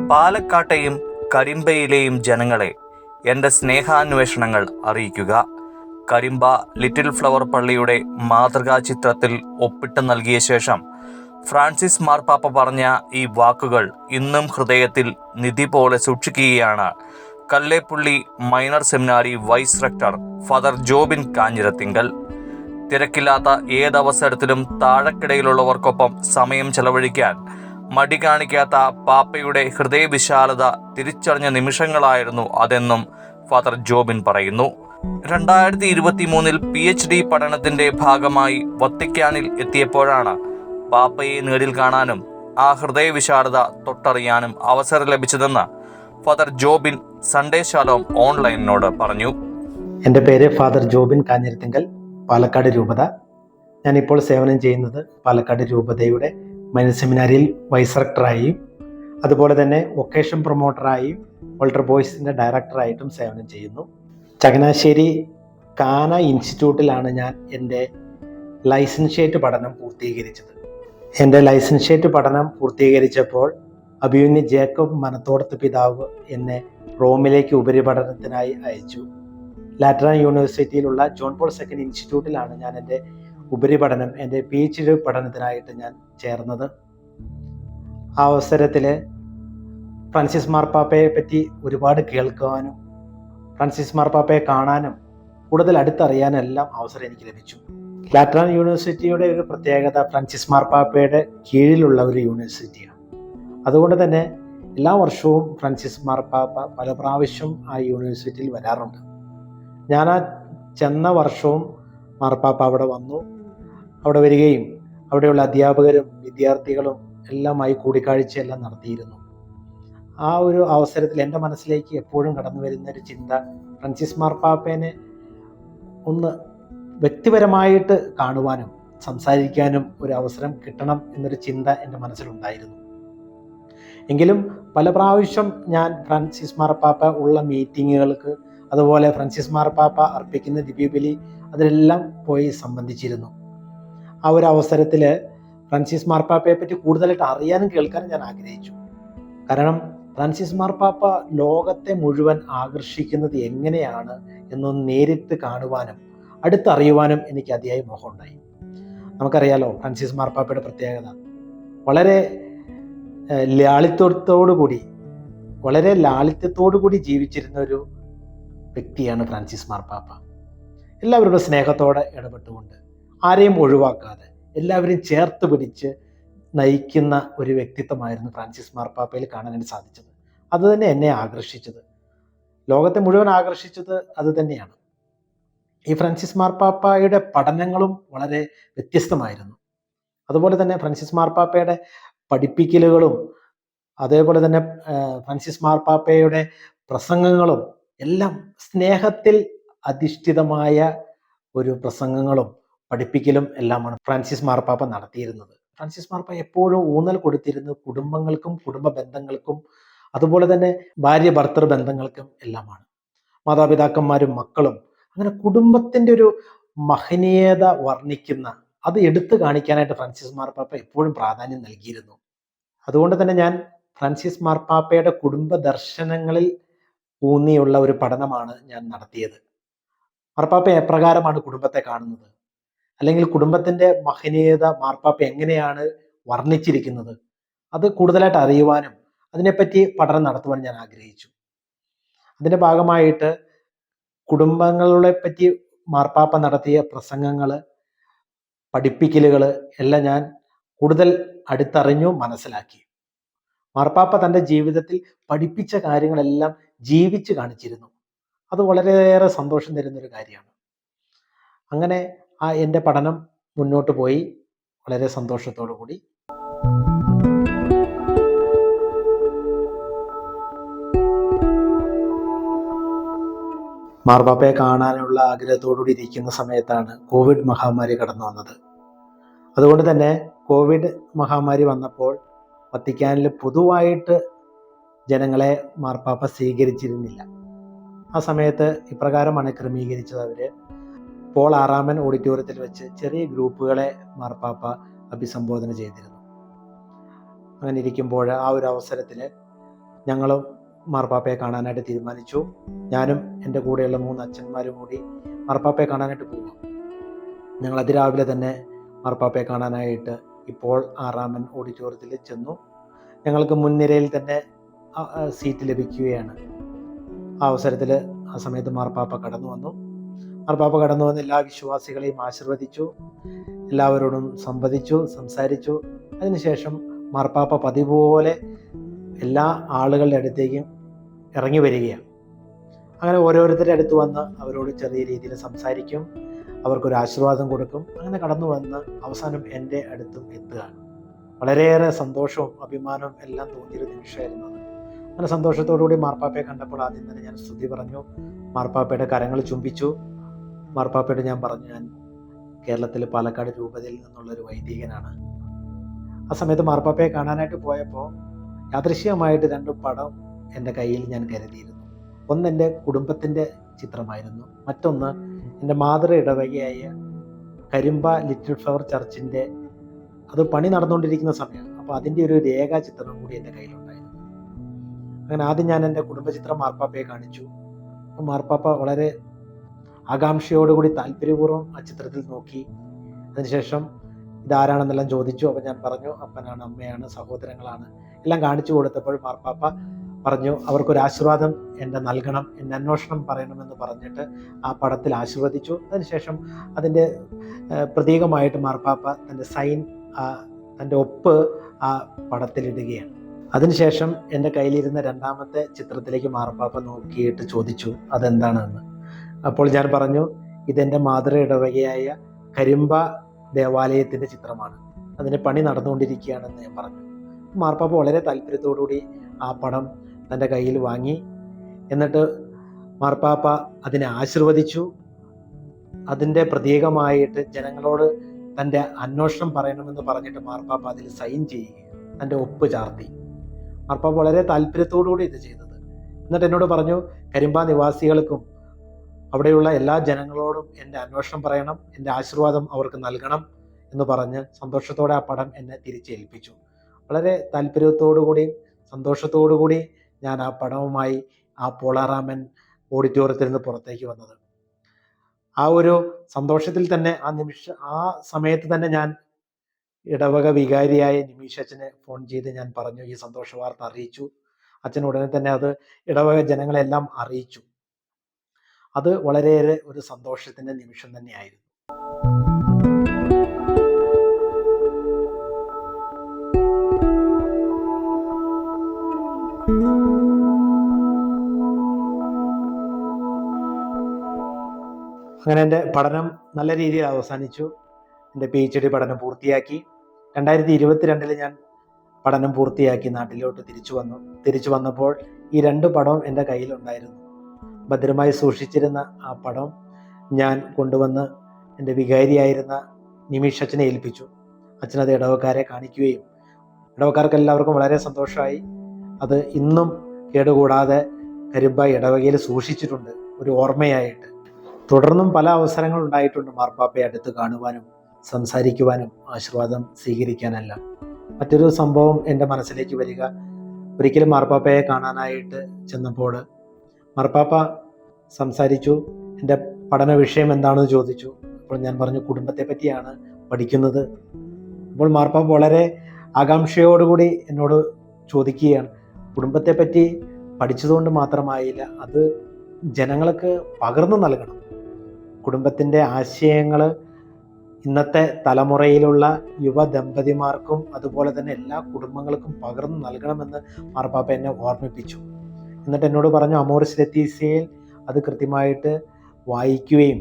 പാലക്കാട്ടെയും കരിമ്പയിലെയും ജനങ്ങളെ എൻ്റെ സ്നേഹാന്വേഷണങ്ങൾ അറിയിക്കുക. കരിമ്പ ലിറ്റിൽ ഫ്ലവർ പള്ളിയുടെ മാതൃകാ ചിത്രത്തിൽ ഒപ്പിട്ട് നൽകിയ ശേഷം ഫ്രാൻസിസ് മാർപ്പാപ്പ പറഞ്ഞ ഈ വാക്കുകൾ ഇന്നും ഹൃദയത്തിൽ നിധി പോലെ സൂക്ഷിക്കുകയാണ് Kallepully minor seminary vice rector father Jobin Kanjirathinkal. തിരക്കില്ലാത്ത ഏതവസരത്തിലും താഴെക്കിടയിലുള്ളവർക്കൊപ്പം സമയം ചെലവഴിക്കാൻ മടി കാണിക്കാത്ത പാപ്പയുടെ ഹൃദയവിശാലത തിരിച്ചറിഞ്ഞ നിമിഷങ്ങളായിരുന്നു അതെന്നും ഫാദർ ജോബിൻ പറയുന്നു. 2023 PhD പഠനത്തിന്റെ ഭാഗമായി വത്തിക്കാനിൽ എത്തിയപ്പോഴാണ് പാപ്പയെ നേരിൽ കാണാനും ആ ഹൃദയവിശാലത തൊട്ടറിയാനും അവസരം ലഭിച്ചതെന്ന് ഫാദർ ജോബിൻ സൺഡേ ശാലോം ഓൺലൈനിനോട് പറഞ്ഞു. എൻ്റെ പേര് ഫാദർ ജോബിൻ കാഞ്ഞിരത്തിങ്കൽ, പാലക്കാട് രൂപത. ഞാനിപ്പോൾ സേവനം ചെയ്യുന്നത് പാലക്കാട് രൂപതയുടെ മൈനർ സെമിനാരിയിൽ വൈസ് റെക്ടറായും അതുപോലെ തന്നെ വൊക്കേഷൻ പ്രൊമോട്ടറായും ഓൾട്ടർ ബോയ്സിൻ്റെ ഡയറക്ടറായിട്ടും സേവനം ചെയ്യുന്നു. ചങ്ങനാശ്ശേരി കാന ഇൻസ്റ്റിറ്റ്യൂട്ടിലാണ് ഞാൻ എൻ്റെ ലൈസൻഷ്യേറ്റ് പഠനം പൂർത്തീകരിച്ചത്. എൻ്റെ ലൈസൻഷ്യേറ്റ് പഠനം പൂർത്തീകരിച്ചപ്പോൾ അഭിമന്യ ജേക്കബ് മനത്തോടത്ത് പിതാവ് എന്നെ റോമിലേക്ക് ഉപരിപഠനത്തിനായി അയച്ചു. ലാറ്ററൻ യൂണിവേഴ്സിറ്റിയിലുള്ള ജോൺ പോൾ II ഇൻസ്റ്റിറ്റ്യൂട്ടിലാണ് ഞാൻ എൻ്റെ ഉപരിപഠനം, എൻ്റെ PhD പഠനത്തിനായിട്ട് ഞാൻ ചേർന്നത്. ആ അവസരത്തിൽ ഫ്രാൻസിസ് മാർപ്പാപ്പയെ പറ്റി ഒരുപാട് കേൾക്കുവാനും ഫ്രാൻസിസ് മാർപ്പാപ്പയെ കാണാനും കൂടുതൽ അടുത്തറിയാനും എല്ലാം അവസരം എനിക്ക് ലഭിച്ചു. ലാറ്ററൻ യൂണിവേഴ്സിറ്റിയുടെ ഒരു പ്രത്യേകത ഫ്രാൻസിസ് മാർപ്പാപ്പയുടെ കീഴിലുള്ള ഒരു യൂണിവേഴ്സിറ്റിയാണ്. അതുകൊണ്ട് തന്നെ എല്ലാ വർഷവും ഫ്രാൻസിസ് മാർപ്പാപ്പ പല പ്രാവശ്യം ആ യൂണിവേഴ്സിറ്റിയിൽ വരാറുണ്ട്. ഞാൻ ആ ചെന്ന വർഷവും മാർപ്പാപ്പ അവിടെ വന്നു. അവിടെ വരികയും അവിടെയുള്ള അധ്യാപകരും വിദ്യാർത്ഥികളും എല്ലാമായി കൂടിക്കാഴ്ചയെല്ലാം നടത്തിയിരുന്നു. ആ ഒരു അവസരത്തിൽ എൻ്റെ മനസ്സിലേക്ക് എപ്പോഴും കടന്നു വരുന്നൊരു ചിന്ത, ഫ്രാൻസിസ് മാർപ്പാപ്പേനെ ഒന്ന് വ്യക്തിപരമായിട്ട് കാണുവാനും സംസാരിക്കാനും ഒരു അവസരം കിട്ടണം എന്നൊരു ചിന്ത എൻ്റെ മനസ്സിലുണ്ടായിരുന്നു. എങ്കിലും പല പ്രാവശ്യം ഞാൻ ഫ്രാൻസിസ് മാർപ്പാപ്പ ഉള്ള മീറ്റിങ്ങുകൾക്ക്, അതുപോലെ ഫ്രാൻസിസ് മാർപ്പാപ്പ അർപ്പിക്കുന്ന ദിവ്യബലി, അതിലെല്ലാം പോയി സംബന്ധിച്ചിരുന്നു. ആ ഒരു അവസരത്തിൽ ഫ്രാൻസിസ് മാർപ്പാപ്പയെ പറ്റി കൂടുതലായിട്ട് അറിയാനും കേൾക്കാനും ഞാൻ ആഗ്രഹിച്ചു. കാരണം ഫ്രാൻസിസ് മാർപ്പാപ്പ ലോകത്തെ മുഴുവൻ ആകർഷിക്കുന്നത് എങ്ങനെയാണ് എന്നൊന്ന് നേരിട്ട് കാണുവാനും അടുത്തറിയുവാനും എനിക്ക് അതിയായ മോഹമുണ്ടായി. നമുക്കറിയാലോ ഫ്രാൻസിസ് മാർപ്പാപ്പയുടെ പ്രത്യേകത, വളരെ ലാളിത്യത്തോടു കൂടി ജീവിച്ചിരുന്ന ഒരു വ്യക്തിയാണ് ഫ്രാൻസിസ് മാർപ്പാപ്പ. എല്ലാവരുടെ സ്നേഹത്തോടെ ഇടപെട്ടുകൊണ്ട്, ആരെയും ഒഴിവാക്കാതെ എല്ലാവരെയും ചേർത്ത് പിടിച്ച് നയിക്കുന്ന ഒരു വ്യക്തിത്വമായിരുന്നു ഫ്രാൻസിസ് മാർപ്പാപ്പയിൽ കാണാനായിട്ട് സാധിച്ചത്. അത് തന്നെ എന്നെ ആകർഷിച്ചത്, ലോകത്തെ മുഴുവൻ ആകർഷിച്ചത് അത് തന്നെയാണ്. ഈ ഫ്രാൻസിസ് മാർപ്പാപ്പയുടെ പഠനങ്ങളും വളരെ വ്യത്യസ്തമായിരുന്നു. അതുപോലെ തന്നെ ഫ്രാൻസിസ് മാർപ്പാപ്പയുടെ പഠിപ്പിക്കലുകളും, അതേപോലെ തന്നെ ഫ്രാൻസിസ് മാർപ്പാപ്പയുടെ പ്രസംഗങ്ങളും എല്ലാം സ്നേഹത്തിൽ അധിഷ്ഠിതമായ ഒരു പ്രസംഗങ്ങളും പഠിപ്പിക്കലും എല്ലാമാണ് ഫ്രാൻസിസ് മാർപ്പാപ്പ നടത്തിയിരുന്നത്. ഫ്രാൻസിസ് മാർപ്പാപ്പ എപ്പോഴും ഊന്നൽ കൊടുത്തിരുന്നത് കുടുംബങ്ങൾക്കും കുടുംബ ബന്ധങ്ങൾക്കും അതുപോലെ തന്നെ ഭാര്യ ഭർത്തൃ ബന്ധങ്ങൾക്കും എല്ലാമാണ്. മാതാപിതാക്കന്മാരും മക്കളും, അങ്ങനെ കുടുംബത്തിൻ്റെ ഒരു മഹനീയത വർണ്ണിക്കുന്ന, അത് എടുത്തു കാണിക്കാനായിട്ട് ഫ്രാൻസിസ് മാർപ്പാപ്പ എപ്പോഴും പ്രാധാന്യം നൽകിയിരുന്നു. അതുകൊണ്ട് തന്നെ ഞാൻ ഫ്രാൻസിസ് മാർപ്പാപ്പയുടെ കുടുംബ ദർശനങ്ങളിൽ ഊന്നിയുള്ള ഒരു പഠനമാണ് ഞാൻ നടത്തിയത്. മാർപ്പാപ്പ എപ്രകാരമാണ് കുടുംബത്തെ കാണുന്നത്, അല്ലെങ്കിൽ കുടുംബത്തിൻ്റെ മഹനീയത മാർപ്പാപ്പ എങ്ങനെയാണ് വർണ്ണിച്ചിരിക്കുന്നത്, അത് കൂടുതലായിട്ട് അറിയുവാനും അതിനെപ്പറ്റി പഠനം നടത്തുവാൻ ഞാൻ ആഗ്രഹിച്ചു. അതിൻ്റെ ഭാഗമായിട്ട് കുടുംബങ്ങളെ പറ്റി മാർപ്പാപ്പ നടത്തിയ പ്രസംഗങ്ങൾ, പഠിപ്പിക്കലുകൾ എല്ലാം ഞാൻ കൂടുതൽ അടുത്തറിഞ്ഞു, മനസ്സിലാക്കി. മാർപ്പാപ്പ തൻ്റെ ജീവിതത്തിൽ പഠിപ്പിച്ച കാര്യങ്ങളെല്ലാം ജീവിച്ച് കാണിച്ചിരുന്നു. അത് വളരെയേറെ സന്തോഷം തരുന്നൊരു കാര്യമാണ്. അങ്ങനെ എൻ്റെ പഠനം മുന്നോട്ട് പോയി വളരെ സന്തോഷത്തോടു കൂടി. മാർപ്പാപ്പയെ കാണാനുള്ള ആഗ്രഹത്തോടുകൂടി ഇരിക്കുന്ന സമയത്താണ് കോവിഡ് മഹാമാരി കടന്നു വന്നത്. അതുകൊണ്ട് തന്നെ കോവിഡ് മഹാമാരി വന്നപ്പോൾ വത്തിക്കാനിൽ പൊതുവായിട്ട് ജനങ്ങളെ മാർപ്പാപ്പ സ്വീകരിച്ചിരുന്നില്ല. ആ സമയത്ത് ഇപ്രകാരമാണ് ക്രമീകരിച്ചത്. അവർ പോൾ ആറാമൻ ഓഡിറ്റോറിയത്തിൽ വെച്ച് ചെറിയ ഗ്രൂപ്പുകളെ മാർപ്പാപ്പ അഭിസംബോധന ചെയ്തിരുന്നു. അങ്ങനെ ഇരിക്കുമ്പോൾ ആ ഒരു അവസരത്തിൽ ഞങ്ങളും മാർപ്പാപ്പയെ കാണാനായിട്ട് തീരുമാനിച്ചു. ഞാനും എൻ്റെ കൂടെയുള്ള 3 അച്ഛന്മാരും കൂടി മാർപ്പാപ്പയെ കാണാനായിട്ട് പോകും. ഞങ്ങൾ അതിരാവിലെ തന്നെ മാർപ്പാപ്പയെ കാണാനായിട്ട് ഇപ്പോൾ 6 ഓഡിറ്റോറിയത്തിൽ ചെന്നു. ഞങ്ങൾക്ക് മുൻനിരയിൽ തന്നെ സീറ്റ് ലഭിക്കുകയാണ്. ആ അവസരത്തിൽ ആ സമയത്ത് മാർപ്പാപ്പ കടന്നു വന്നു. എല്ലാ വിശ്വാസികളെയും ആശീർവദിച്ചു, എല്ലാവരോടും സംസാരിച്ചു. അതിനുശേഷം മാർപ്പാപ്പ പതിവ് പോലെ എല്ലാ ആളുകളുടെ അടുത്തേക്കും ഇറങ്ങി വരികയാണ്. അങ്ങനെ ഓരോരുത്തരുടെ അടുത്ത് വന്ന് അവരോട് ചെറിയ രീതിയിൽ സംസാരിക്കും, അവർക്കൊരു ആശീർവാദം കൊടുക്കും. അങ്ങനെ കടന്നു വന്ന് അവസാനം എൻ്റെ അടുത്തും എത്തുകയാണ്. വളരെയേറെ സന്തോഷവും അഭിമാനവും എല്ലാം തോന്നിയൊരു നിമിഷമായിരുന്നു അത്. അങ്ങനെ സന്തോഷത്തോടുകൂടി മാർപ്പാപ്പയെ കണ്ടപ്പോൾ ആദ്യം തന്നെ ഞാൻ സ്തുതി പറഞ്ഞു, മാർപ്പാപ്പയുടെ കരങ്ങൾ ചുംബിച്ചു. മാർപ്പാപ്പയോട് ഞാൻ പറഞ്ഞു, ഞാൻ കേരളത്തിൽ പാലക്കാട് രൂപതയിൽ നിന്നുള്ളൊരു വൈദികനാണ്. ആ സമയത്ത് മാർപ്പാപ്പയെ കാണാനായിട്ട് പോയപ്പോൾ യാദൃശ്ചികമായിട്ട് 2 പടം എൻ്റെ കയ്യിൽ ഞാൻ കരുതിയിരുന്നു. ഒന്ന് എൻ്റെ കുടുംബത്തിൻ്റെ ചിത്രമായിരുന്നു, മറ്റൊന്ന് എൻ്റെ മാതൃ ഇടവകയായ കരിമ്പ ലിറ്റിൽ ഫ്ലവർ ചർച്ചിൻ്റെ, അത് പണി നടന്നുകൊണ്ടിരിക്കുന്ന സമയമാണ്. അപ്പോൾ അതിൻ്റെ ഒരു രേഖാചിത്രം കൂടി എൻ്റെ കയ്യിലുണ്ടായിരുന്നു. അങ്ങനെ ആദ്യം ഞാൻ എൻ്റെ കുടുംബചിത്രം മാർപ്പാപ്പയെ കാണിച്ചു. മാർപ്പാപ്പ വളരെ ആകാംക്ഷയോടുകൂടി താല്പര്യപൂർവ്വം ആ ചിത്രത്തിൽ നോക്കി. അതിനുശേഷം ഇതാരാണെന്നെല്ലാം ചോദിച്ചു. അപ്പോൾ ഞാൻ പറഞ്ഞു, അപ്പനാണ്, അമ്മയാണ്, സഹോദരങ്ങളാണ്, എല്ലാം കാണിച്ചു കൊടുത്തപ്പോൾ മാർപ്പാപ്പ പറഞ്ഞു, അവർക്കൊരു ആശീർവാദം എന്നെ നൽകണം, എന്നെ അന്വേഷണം പറയണമെന്ന് പറഞ്ഞിട്ട് ആ പടത്തിൽ ആശീർവദിച്ചു. അതിനുശേഷം അതിൻ്റെ പ്രതീകമായിട്ട് മാർപ്പാപ്പ തൻ്റെ സൈൻ, തൻ്റെ ഒപ്പ് ആ പടത്തിലിടുകയാണ്. അതിനുശേഷം എൻ്റെ കയ്യിലിരുന്ന 2ാമത്തെ ചിത്രത്തിലേക്ക് മാർപ്പാപ്പ നോക്കിയിട്ട് ചോദിച്ചു അതെന്താണെന്ന്. അപ്പോൾ ഞാൻ പറഞ്ഞു, ഇതെൻ്റെ മാതൃ ഇടവകയായ കരിമ്പ ദേവാലയത്തിൻ്റെ ചിത്രമാണ്, അതിന് പണി നടന്നുകൊണ്ടിരിക്കുകയാണെന്ന് ഞാൻ പറഞ്ഞു. മാർപ്പാപ്പ വളരെ താല്പര്യത്തോടുകൂടി ആ പടം തൻ്റെ കയ്യിൽ വാങ്ങി. എന്നിട്ട് മാർപ്പാപ്പ അതിനെ ആശീർവദിച്ചു. അതിൻ്റെ പ്രതീകമായിട്ട് ജനങ്ങളോട് തൻ്റെ അന്വേഷണം പറയണമെന്ന് പറഞ്ഞിട്ട് മാർപ്പാപ്പ അതിൽ സൈൻ ചെയ്യുകയും തൻ്റെ ഒപ്പ് ചാർത്തി. മാർപ്പാപ്പ വളരെ താല്പര്യത്തോടുകൂടി ഇത് ചെയ്തത്. എന്നിട്ട് എന്നോട് പറഞ്ഞു, കരിമ്പ നിവാസികൾക്കും അവിടെയുള്ള എല്ലാ ജനങ്ങളോടും എൻ്റെ അന്വേഷണം പറയണം, എൻ്റെ ആശീർവാദം അവർക്ക് നൽകണം എന്ന് പറഞ്ഞ് സന്തോഷത്തോടെ ആ പടം എന്നെ തിരിച്ചേൽപ്പിച്ചു. വളരെ താല്പര്യത്തോടുകൂടി സന്തോഷത്തോടുകൂടി ഞാൻ ആ പടവുമായി ആ പോളാറാമൻ ഓഡിറ്റോറിയത്തിൽ നിന്ന് പുറത്തേക്ക് വന്നത്. ആ ഒരു സന്തോഷത്തിൽ തന്നെ ആ സമയത്ത് തന്നെ ഞാൻ ഇടവക വികാരിയായ നിമീഷ് അച്ഛനെ ഫോൺ ചെയ്ത് ഞാൻ പറഞ്ഞു, ഈ സന്തോഷ വാർത്ത അറിയിച്ചു. അച്ഛൻ ഉടനെ തന്നെ അത് ഇടവക ജനങ്ങളെല്ലാം അറിയിച്ചു. അത് വളരെയേറെ ഒരു സന്തോഷത്തിൻ്റെ നിമിഷം തന്നെയായിരുന്നു. അങ്ങനെ എൻ്റെ പഠനം നല്ല രീതിയിൽ അവസാനിച്ചു. എൻ്റെ PhD പഠനം പൂർത്തിയാക്കി. 2022 ഞാൻ പഠനം പൂർത്തിയാക്കി നാട്ടിലോട്ട് തിരിച്ചു വന്നപ്പോൾ ഈ 2 പടവും എൻ്റെ കയ്യിലുണ്ടായിരുന്നു. ഭദ്രമായി സൂക്ഷിച്ചിരുന്ന ആ പടം ഞാൻ കൊണ്ടുവന്ന് എൻ്റെ വികാരിയായിരുന്ന നിമീഷ് അച്ഛനെ ഏൽപ്പിച്ചു. അച്ഛനത് ഇടവക്കാരെ കാണിക്കുകയും ഇടവക്കാർക്ക് എല്ലാവർക്കും വളരെ സന്തോഷമായി. അത് ഇന്നും കേടുകൂടാതെ കരിമ്പ ഇടവകയിൽ സൂക്ഷിച്ചിട്ടുണ്ട്, ഒരു ഓർമ്മയായിട്ട്. തുടർന്നും പല അവസരങ്ങൾ ഉണ്ടായിട്ടുണ്ട് മാർപ്പാപ്പയെ അടുത്ത് കാണുവാനും സംസാരിക്കുവാനും ആശീർവാദം സ്വീകരിക്കാനല്ല. മറ്റൊരു സംഭവം എൻ്റെ മനസ്സിലേക്ക് വരിക, ഒരിക്കലും മാർപ്പാപ്പയെ കാണാനായിട്ട് ചെന്നപ്പോൾ മാർപ്പാപ്പ സംസാരിച്ചു. എൻ്റെ പഠന വിഷയം എന്താണെന്ന് ചോദിച്ചു. അപ്പോൾ ഞാൻ പറഞ്ഞു, കുടുംബത്തെ പറ്റിയാണ് പഠിക്കുന്നത്. അപ്പോൾ മാർപ്പാപ്പ വളരെ ആകാംക്ഷയോടുകൂടി എന്നോട് ചോദിക്കുകയാണ്, കുടുംബത്തെ പറ്റി പഠിച്ചതുകൊണ്ട് മാത്രമായില്ല, അത് ജനങ്ങൾക്ക് പകർന്നു നൽകണം. കുടുംബത്തിൻ്റെ ആശയങ്ങൾ ഇന്നത്തെ തലമുറയിലുള്ള യുവ ദമ്പതിമാർക്കും അതുപോലെ തന്നെ എല്ലാ കുടുംബങ്ങൾക്കും പകർന്നു നൽകണമെന്ന് മാർപ്പാപ്പ എന്നെ ഓർമ്മിപ്പിച്ചു. എന്നിട്ട് എന്നോട് പറഞ്ഞു, അമോറിസ് ലെത്തീസിയയിൽ അത് കൃത്യമായിട്ട് വായിക്കുകയും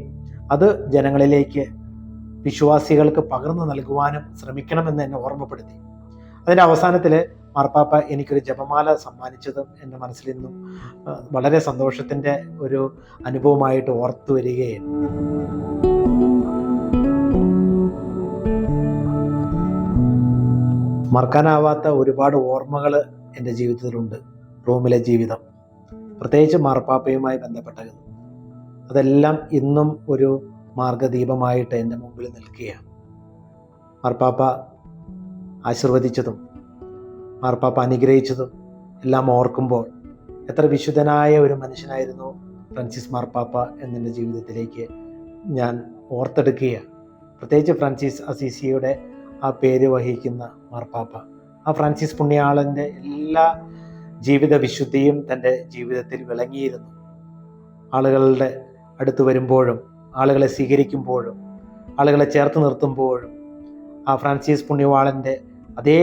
അത് ജനങ്ങളിലേക്ക്, വിശ്വാസികൾക്ക് പകർന്നു നൽകുവാനും ശ്രമിക്കണമെന്ന് എന്നെ ഓർമ്മപ്പെടുത്തി. അതിൻ്റെ അവസാനത്തിൽ മാർപ്പാപ്പ എനിക്കൊരു ജപമാല സമ്മാനിച്ചതും എൻ്റെ മനസ്സിൽ നിന്നും വളരെ സന്തോഷത്തിൻ്റെ ഒരു അനുഭവമായിട്ട് ഓർത്തു വരികയാണ്. മറക്കാനാവാത്ത ഒരുപാട് ഓർമ്മകൾ എൻ്റെ ജീവിതത്തിലുണ്ട്. റോമിലെ ജീവിതം, പ്രത്യേകിച്ച് മാർപ്പാപ്പയുമായി ബന്ധപ്പെട്ടത്, അതെല്ലാം ഇന്നും ഒരു മാർഗദീപമായിട്ട് എൻ്റെ മുമ്പിൽ നിൽക്കുകയാണ്. മാർപ്പാപ്പ ആശീർവദിച്ചതും മാർപ്പാപ്പ അനുഗ്രഹിച്ചതും എല്ലാം ഓർക്കുമ്പോൾ എത്ര വിശുദ്ധനായ ഒരു മനുഷ്യനായിരുന്നു ഫ്രാൻസിസ് മാർപ്പാപ്പ എന്നെൻ്റെ ജീവിതത്തിലേക്ക് ഞാൻ ഓർത്തെടുക്കുകയാണ്. പ്രത്യേകിച്ച് ഫ്രാൻസിസ് അസീസിയുടെ ആ പേര് വഹിക്കുന്ന മാർപ്പാപ്പ, ആ ഫ്രാൻസിസ് പുണ്യാളൻ്റെ എല്ലാ ജീവിത വിശുദ്ധിയും തൻ്റെ ജീവിതത്തിൽ വിളങ്ങിയിരുന്നു. ആളുകളുടെ അടുത്ത് വരുമ്പോഴും, ആളുകളെ സ്വീകരിക്കുമ്പോഴും, ആളുകളെ ചേർത്ത് നിർത്തുമ്പോഴും ആ ഫ്രാൻസിസ് പുണ്യവാളൻ്റെ അതേ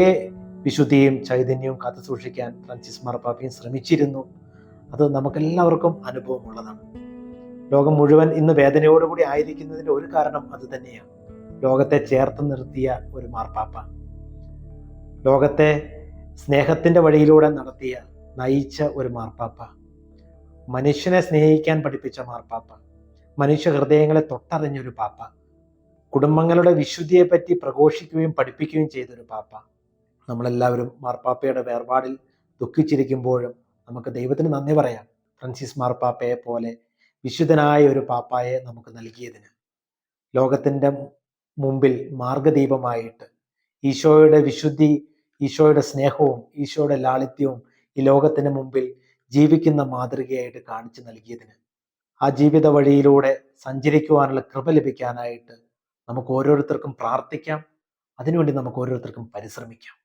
വിശുദ്ധിയും ചൈതന്യവും കാത്തു സൂക്ഷിക്കാൻ ഫ്രാൻസിസ് മാർപ്പാപ്പയും ശ്രമിച്ചിരുന്നു. അത് നമുക്കെല്ലാവർക്കും അനുഭവമുള്ളതാണ്. ലോകം മുഴുവൻ ഇന്ന് വേദനയോടുകൂടി ആയിരിക്കുന്നതിൻ്റെ ഒരു കാരണം അത് തന്നെയാണ്. ലോകത്തെ ചേർത്ത് നിർത്തിയ ഒരു മാർപ്പാപ്പ, ലോകത്തെ സ്നേഹത്തിൻ്റെ വഴിയിലൂടെ നയിച്ച ഒരു മാർപ്പാപ്പ, മനുഷ്യനെ സ്നേഹിക്കാൻ പഠിപ്പിച്ച മാർപ്പാപ്പ, മനുഷ്യ ഹൃദയങ്ങളെ തൊട്ടറിഞ്ഞൊരു പാപ്പ, കുടുംബങ്ങളുടെ വിശുദ്ധിയെപ്പറ്റി പ്രഘോഷിക്കുകയും പഠിപ്പിക്കുകയും ചെയ്തൊരു പാപ്പ. നമ്മളെല്ലാവരും മാർപ്പാപ്പയുടെ വേർപാടിൽ ദുഃഖിച്ചിരിക്കുമ്പോഴും നമുക്ക് ദൈവത്തിന് നന്ദി പറയാം, ഫ്രാൻസിസ് മാർപ്പാപ്പയെ പോലെ വിശുദ്ധനായ ഒരു പാപ്പായെ നമുക്ക് നൽകിയതിന്. ലോകത്തിൻ്റെ മുമ്പിൽ മാർഗദീപമായിട്ട് ഈശോയുടെ വിശുദ്ധി, ഈശോയുടെ സ്നേഹവും ഈശോയുടെ ലാളിത്യവും ഈ ലോകത്തിന് മുമ്പിൽ ജീവിക്കുന്ന മാതൃകയായിട്ട് കാണിച്ചു നൽകിയതിന്, ആ ജീവിത വഴിയിലൂടെ സഞ്ചരിക്കുവാനുള്ള കൃപ ലഭിക്കാനായിട്ട് നമുക്ക് ഓരോരുത്തർക്കും പ്രാർത്ഥിക്കാം. അതിനുവേണ്ടി നമുക്ക് ഓരോരുത്തർക്കും പരിശ്രമിക്കാം.